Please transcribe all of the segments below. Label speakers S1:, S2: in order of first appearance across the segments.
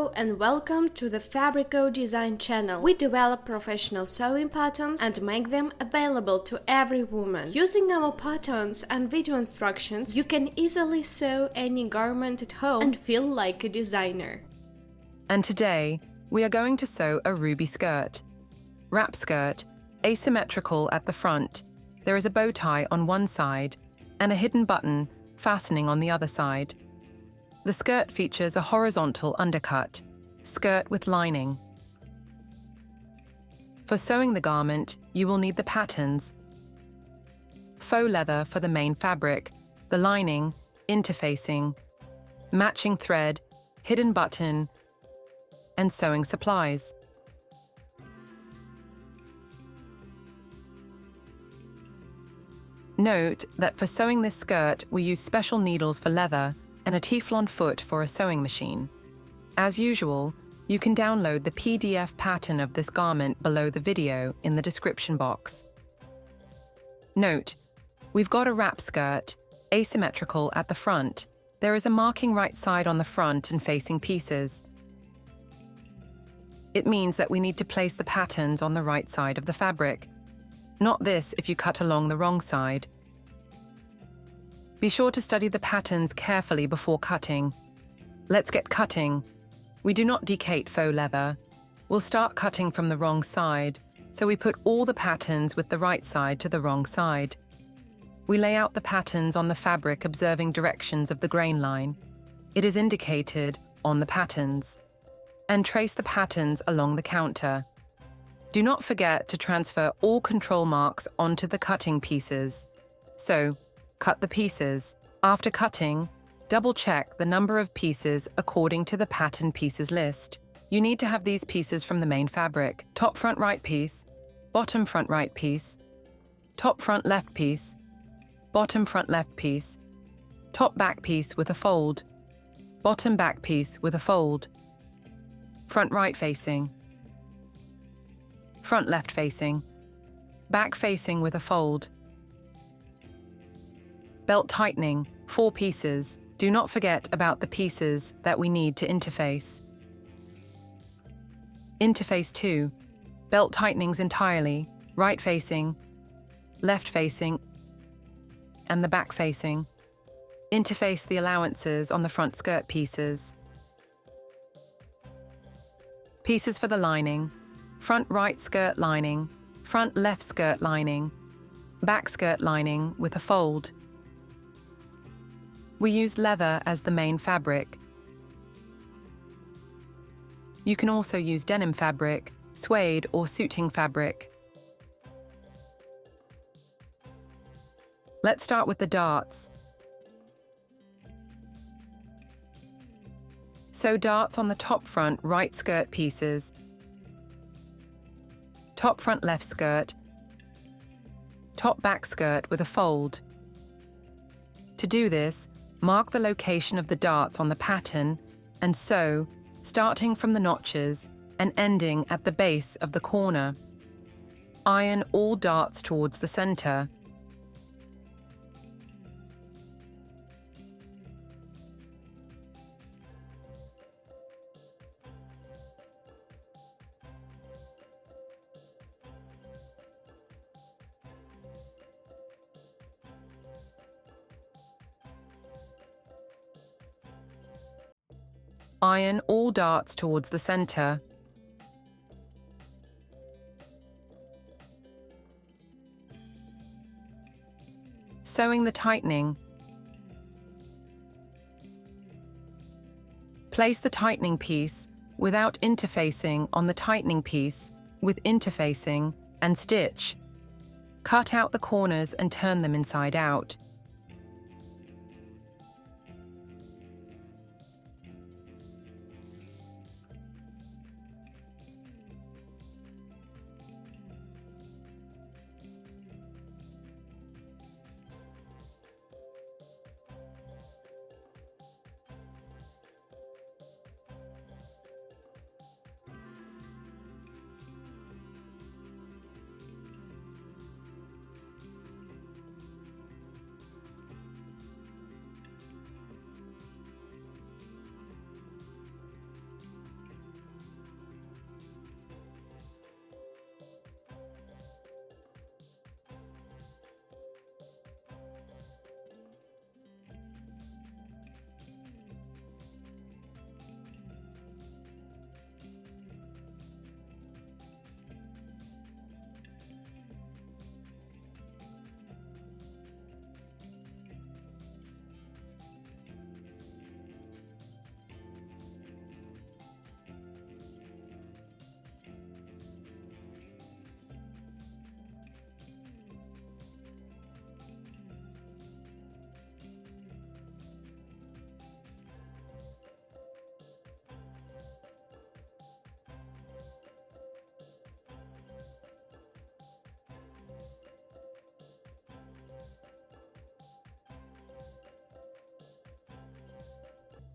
S1: Hello and welcome to the Fabrico.Design channel. We develop professional sewing patterns and make them available to every woman. Using our patterns and video instructions, you can easily sew any garment at home and feel like a designer.
S2: And today, we are going to sew a ruby skirt. Wrap skirt, asymmetrical at the front. There is a bow tie on one side and a hidden button fastening on the other side. The skirt features a horizontal undercut, skirt with lining. For sewing the garment, you will need the patterns: faux leather for the main fabric, the lining, interfacing, matching thread, hidden button, and sewing supplies. Note that for sewing this skirt, we use special needles for leather and a Teflon foot for a sewing machine. As usual, you can download the PDF pattern of this garment below the video in the description box. Note, we've got a wrap skirt, asymmetrical at the front. There is a marking right side on the front and facing pieces. It means that we need to place the patterns on the right side of the fabric. Not this if you cut along the wrong side. Be sure to study the patterns carefully before cutting. Let's get cutting. We do not decate faux leather. We'll start cutting from the wrong side, so we put all the patterns with the right side to the wrong side. We lay out the patterns on the fabric observing directions of the grain line. It is indicated on the patterns. And trace the patterns along the counter. Do not forget to transfer all control marks onto the cutting pieces. So, cut the pieces. After cutting, double-check the number of pieces according to the pattern pieces list. You need to have these pieces from the main fabric: top front right piece, bottom front right piece, top front left piece, bottom front left piece, top back piece with a fold, bottom back piece with a fold, front right facing, front left facing, back facing with a fold. Belt tightening, 4 pieces. Do not forget about the pieces that we need to interface. Interface 2, belt tightenings entirely, right facing, left facing, and the back facing. Interface the allowances on the front skirt pieces. Pieces for the lining: front right skirt lining, front left skirt lining, back skirt lining with a fold. We use leather as the main fabric. You can also use denim fabric, suede or suiting fabric. Let's start with the darts. Sew darts on the top front right skirt pieces, top front left skirt, top back skirt with a fold. To do this, mark the location of the darts on the pattern and sew, starting from the notches and ending at the base of the corner. Iron all darts towards the center. Iron all darts towards the center. Sewing the tightening. Place the tightening piece without interfacing on the tightening piece with interfacing and stitch. Cut out the corners and turn them inside out.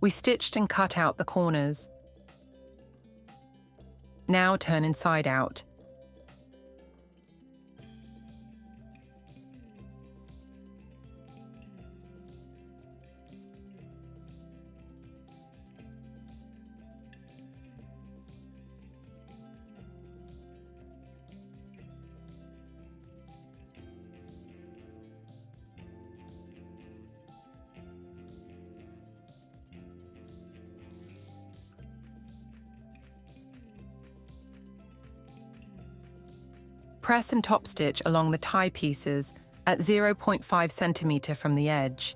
S2: We stitched and cut out the corners. Now turn inside out. Press and top stitch along the tie pieces at 0.5 centimeter from the edge.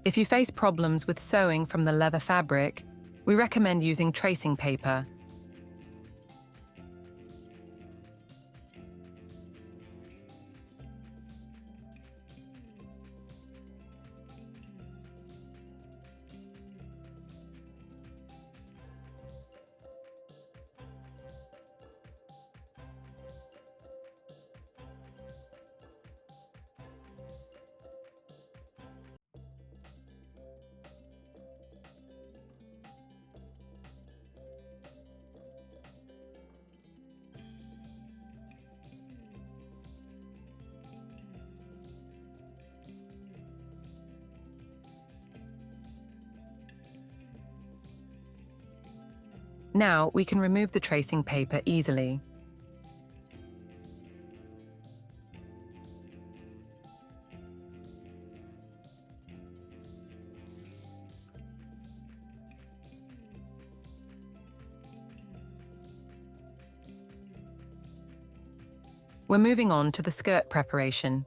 S2: If you face problems with sewing from the leather fabric, we recommend using tracing paper. Now we can remove the tracing paper easily. We're moving on to the skirt preparation.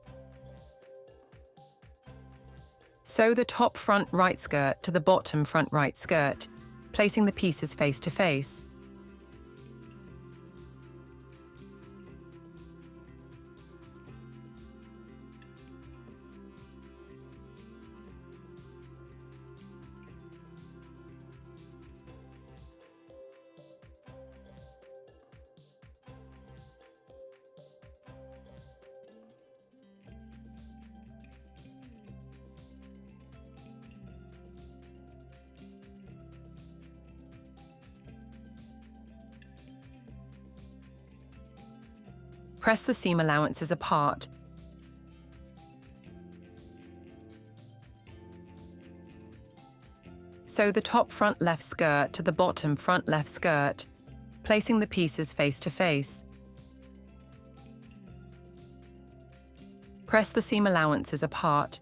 S2: Sew the top front right skirt to the bottom front right skirt, placing the pieces face to face. Press the seam allowances apart. Sew the top front left skirt to the bottom front left skirt, placing the pieces face to face. Press the seam allowances apart.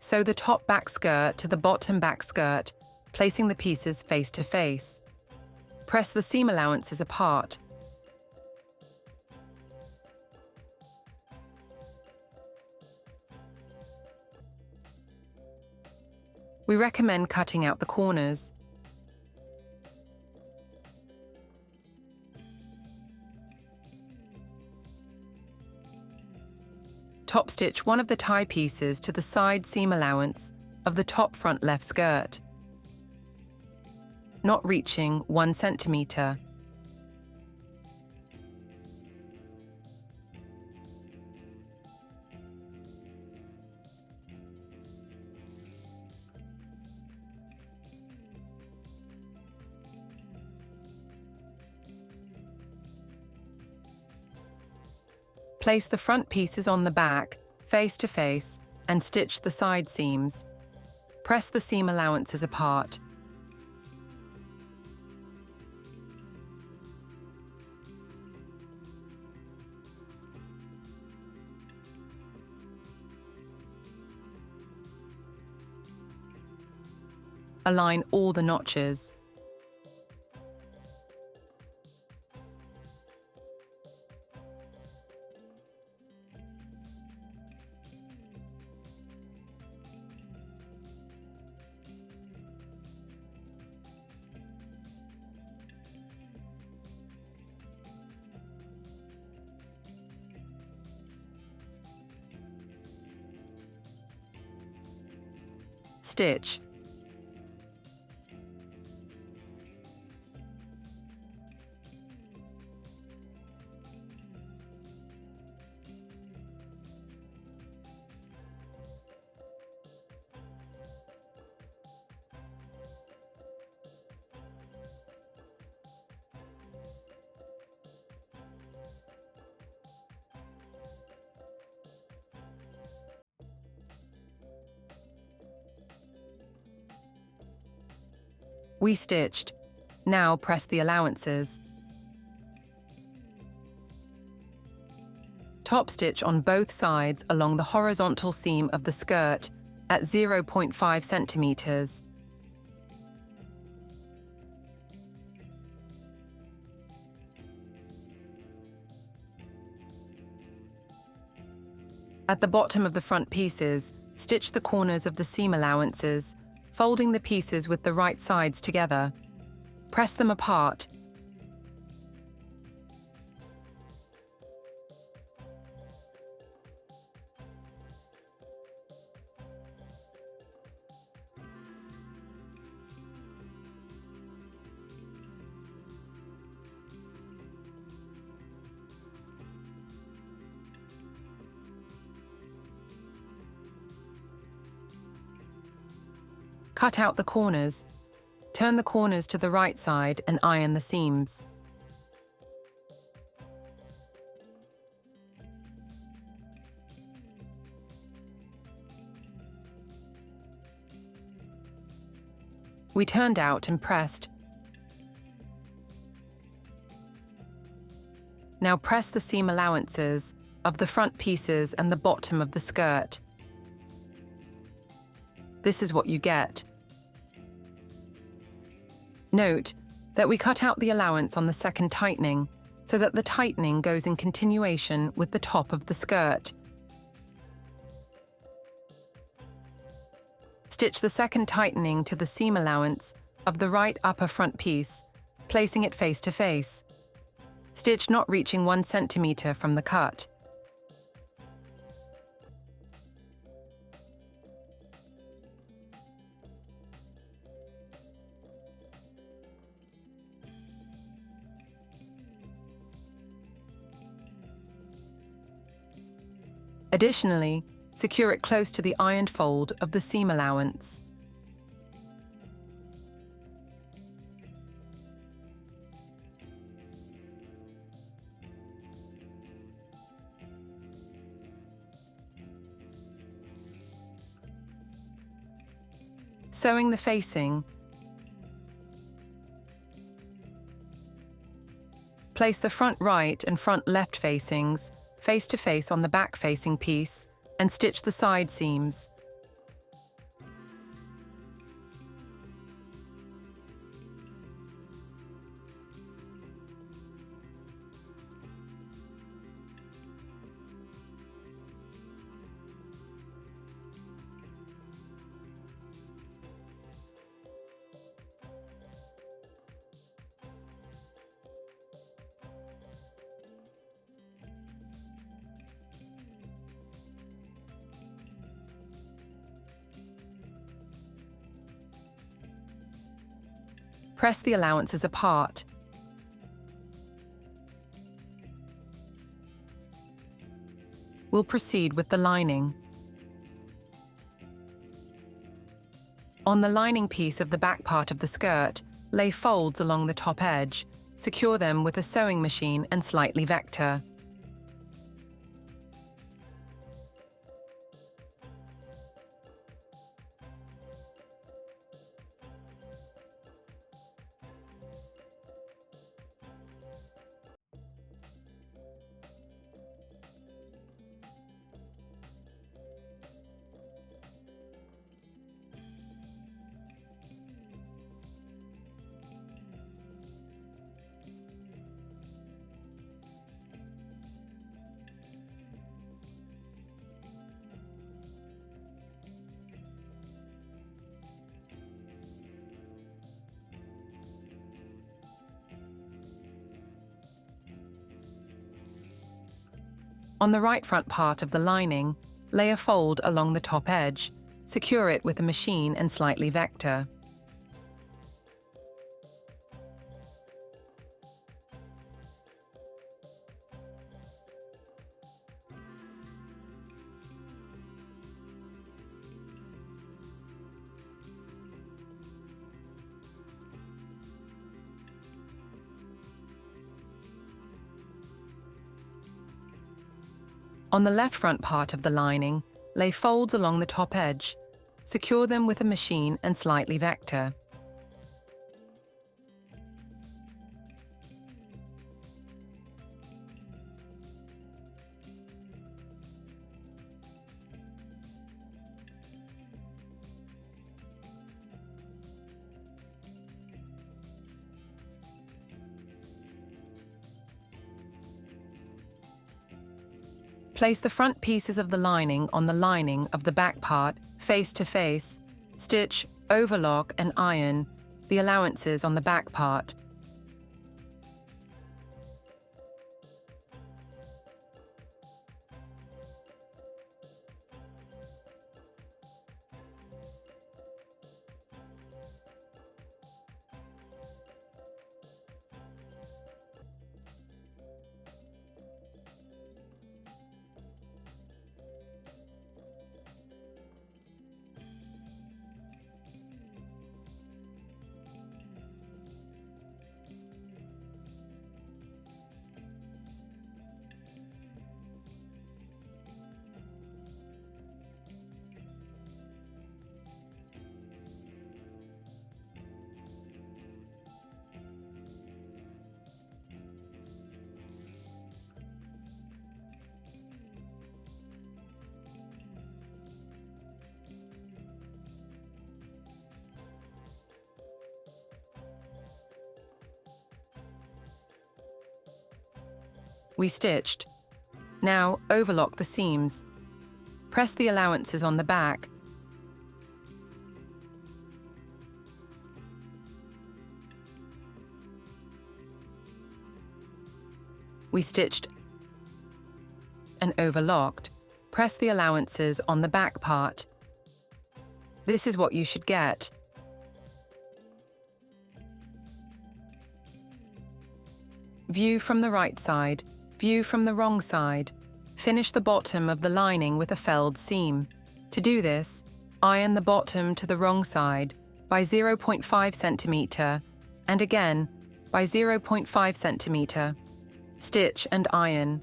S2: Sew the top back skirt to the bottom back skirt, placing the pieces face to face. Press the seam allowances apart. We recommend cutting out the corners. Top stitch one of the tie pieces to the side seam allowance of the top front left skirt, not reaching 1 centimeter. Place the front pieces on the back, face to face, and stitch the side seams. Press the seam allowances apart. Align all the notches. stitch. We stitched. Now press the allowances. Top stitch on both sides along the horizontal seam of the skirt at 0.5 centimeters. At the bottom of the front pieces, stitch the corners of the seam allowances, folding the pieces with the right sides together. Press them apart. Cut out the corners. Turn the corners to the right side and iron the seams. We turned out and pressed. Now press the seam allowances of the front pieces and the bottom of the skirt. This is what you get. Note that we cut out the allowance on the second tightening so that the tightening goes in continuation with the top of the skirt. Stitch the second tightening to the seam allowance of the right upper front piece, placing it face to face. Stitch not reaching 1 centimeter from the cut. Additionally, secure it close to the ironed fold of the seam allowance. Sewing the facing. Place the front right and front left facings face to face on the back facing piece and stitch the side seams. Press the allowances apart. We'll proceed with the lining. On the lining piece of the back part of the skirt, lay folds along the top edge. Secure them with a sewing machine and slightly vector. On the right front part of the lining, lay a fold along the top edge. Secure it with a machine and slightly vector. On the left front part of the lining, lay folds along the top edge. Secure them with a machine and slightly vector. Place the front pieces of the lining on the lining of the back part, face to face. Stitch, overlock and iron the allowances on the back part. We stitched. Now overlock the seams. Press the allowances on the back. We stitched and overlocked. Press the allowances on the back part. This is what you should get. View from the right side. View from the wrong side. Finish the bottom of the lining with a felled seam. To do this, iron the bottom to the wrong side by 0.5 centimeter and again by 0.5 centimeter. Stitch and iron.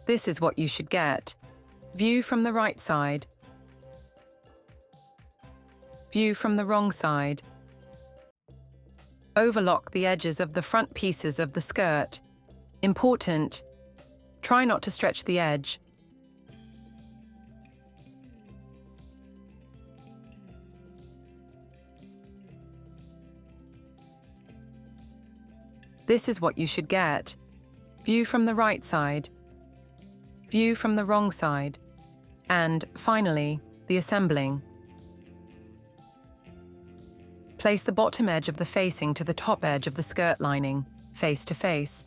S2: This is what you should get. View from the right side. View from the wrong side. Overlock the edges of the front pieces of the skirt. Important, try not to stretch the edge. This is what you should get. View from the right side. View from the wrong side, and, finally, the assembling. Place the bottom edge of the facing to the top edge of the skirt lining, face to face.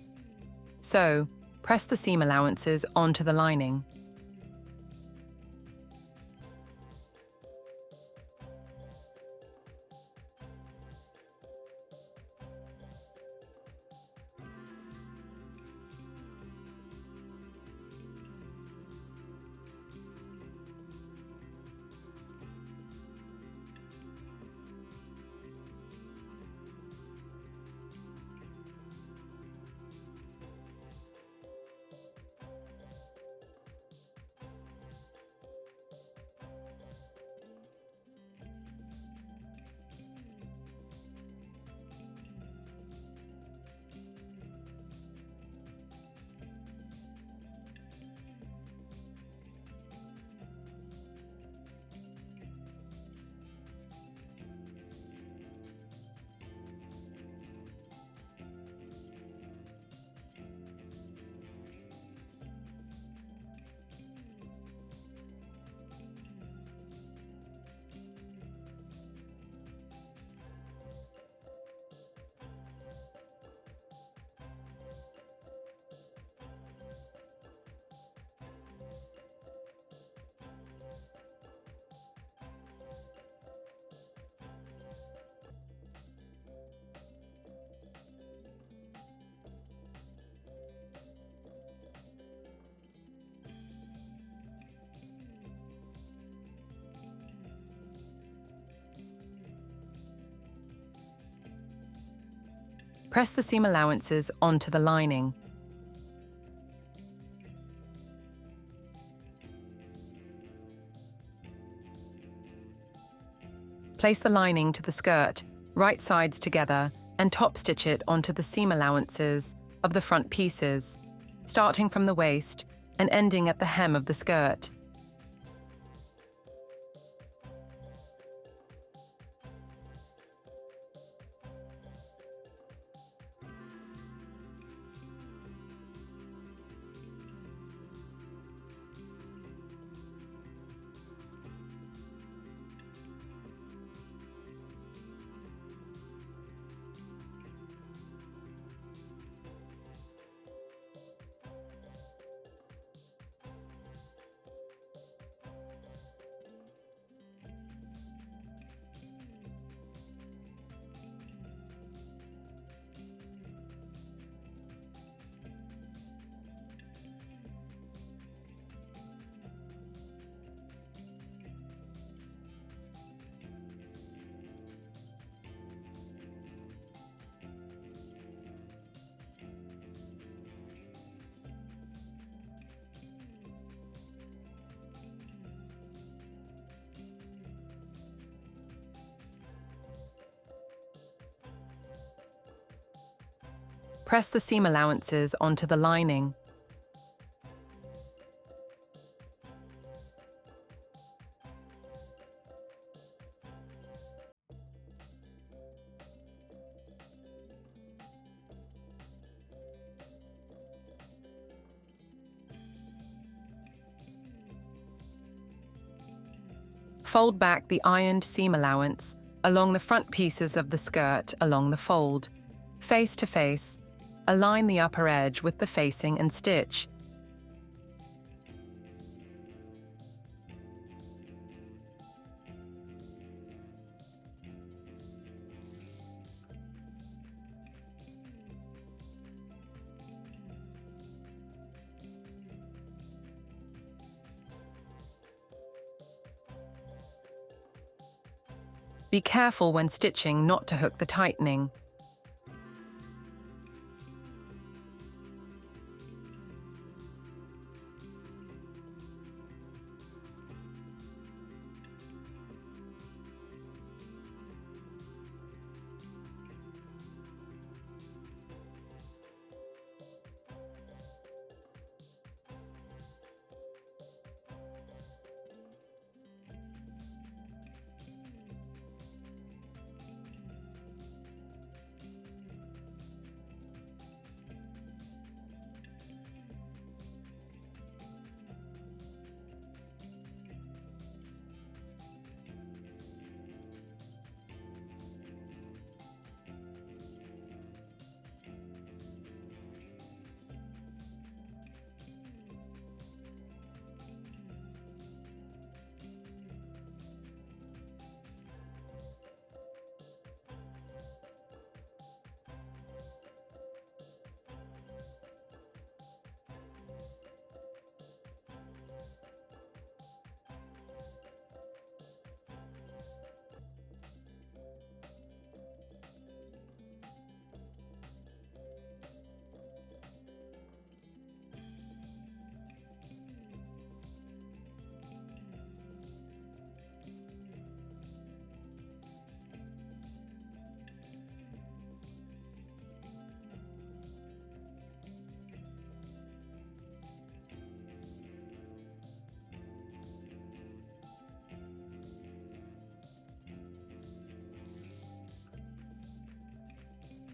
S2: So, press the seam allowances onto the lining. Press the seam allowances onto the lining. Place the lining to the skirt, right sides together, and top stitch it onto the seam allowances of the front pieces, starting from the waist and ending at the hem of the skirt. Press the seam allowances onto the lining. Fold back the ironed seam allowance along the front pieces of the skirt along the fold, face to face. Align the upper edge with the facing and stitch. Be careful when stitching not to hook the tightening.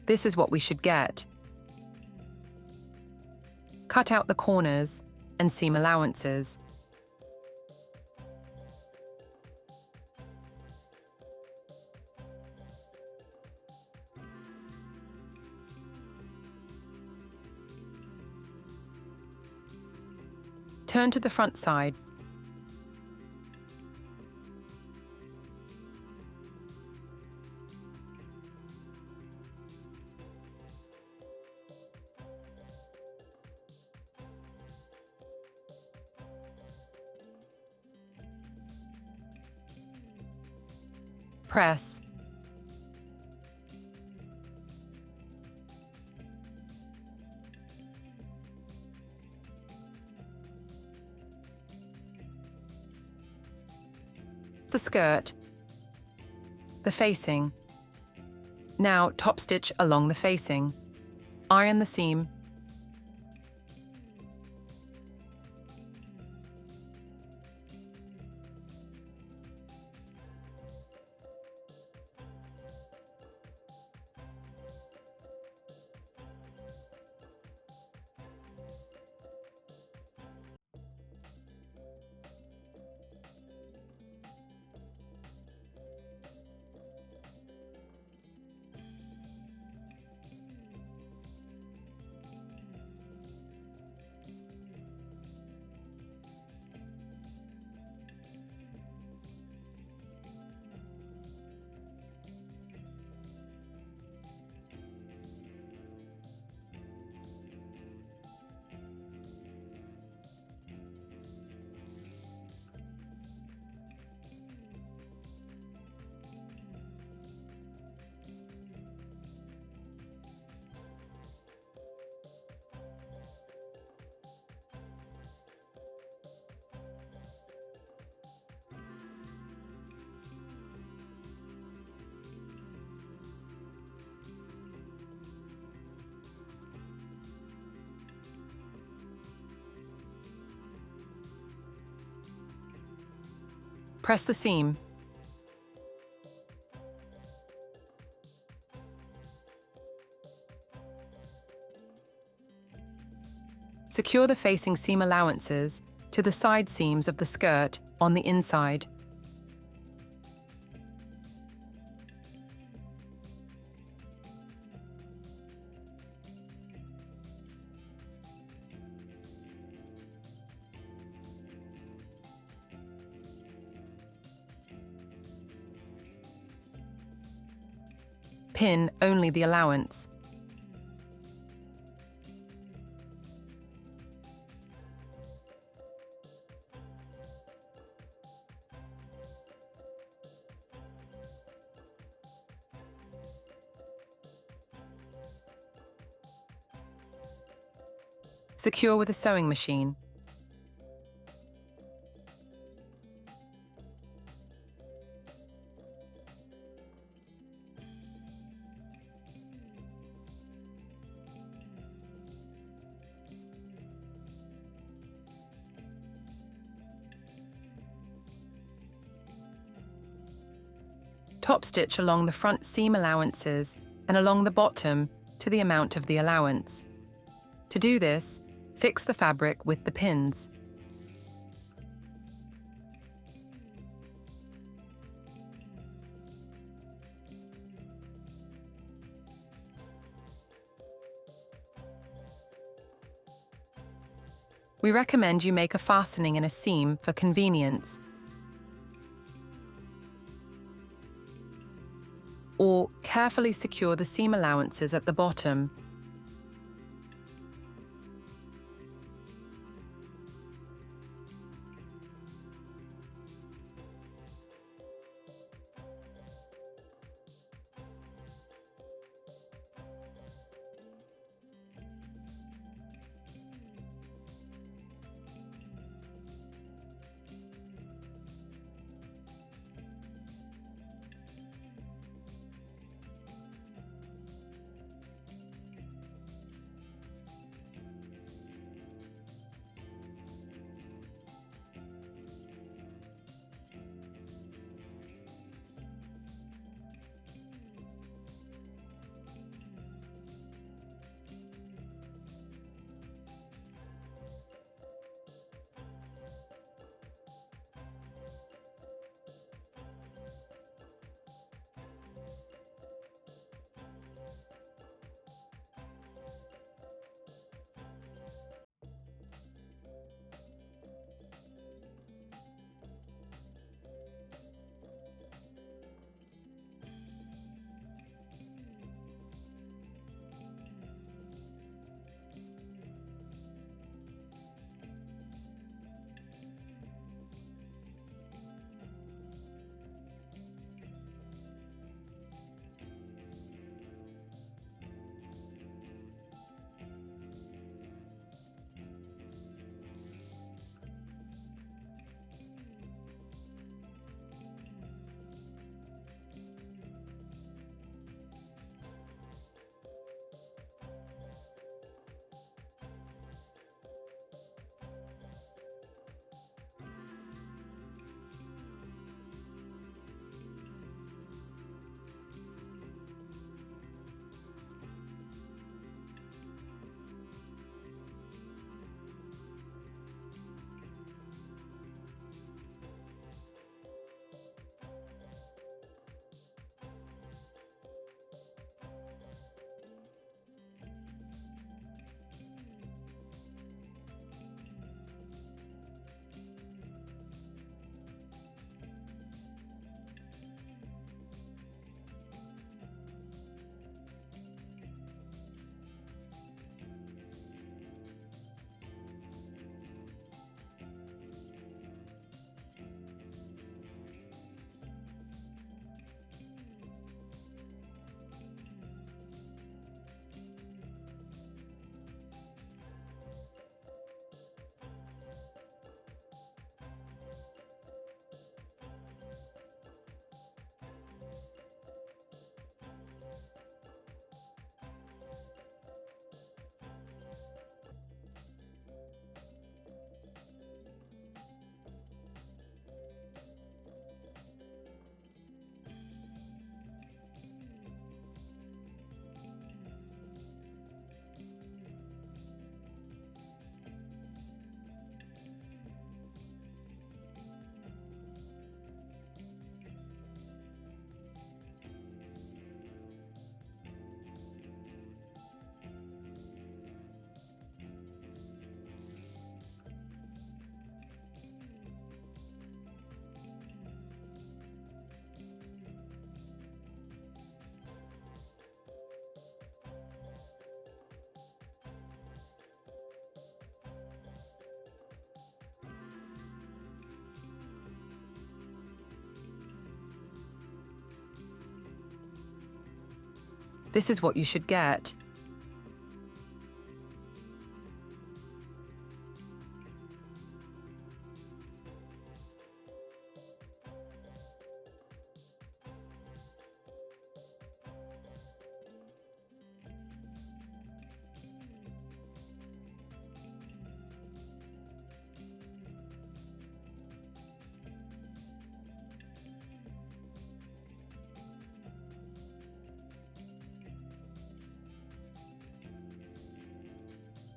S2: This is what we should get. Cut out the corners and seam allowances. Turn to the front side. Press. the skirt, the facing. Now top stitch along the facing. Iron the seam. Press the seam. Secure the facing seam allowances to the side seams of the skirt on the inside. Pin only the allowance. Secure with a sewing machine. Top stitch along the front seam allowances and along the bottom to the amount of the allowance. To do this, fix the fabric with the pins. We recommend you make a fastening in a seam for convenience, or carefully secure the seam allowances at the bottom. This is what you should get.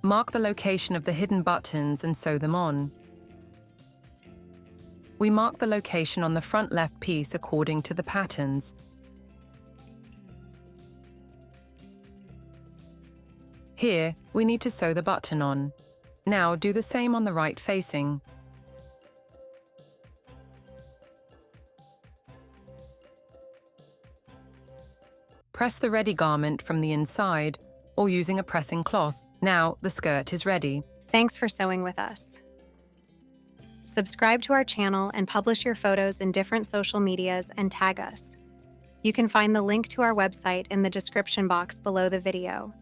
S2: Mark the location of the hidden buttons and sew them on. We mark the location on the front left piece according to the patterns. Here, we need to sew the button on. Now do the same on the right facing. Press the ready garment from the inside or using a pressing cloth. Now the skirt is ready.
S3: Thanks for sewing with us. Subscribe to our channel and publish your photos in different social medias and tag us. You can find the link to our website in the description box below the video.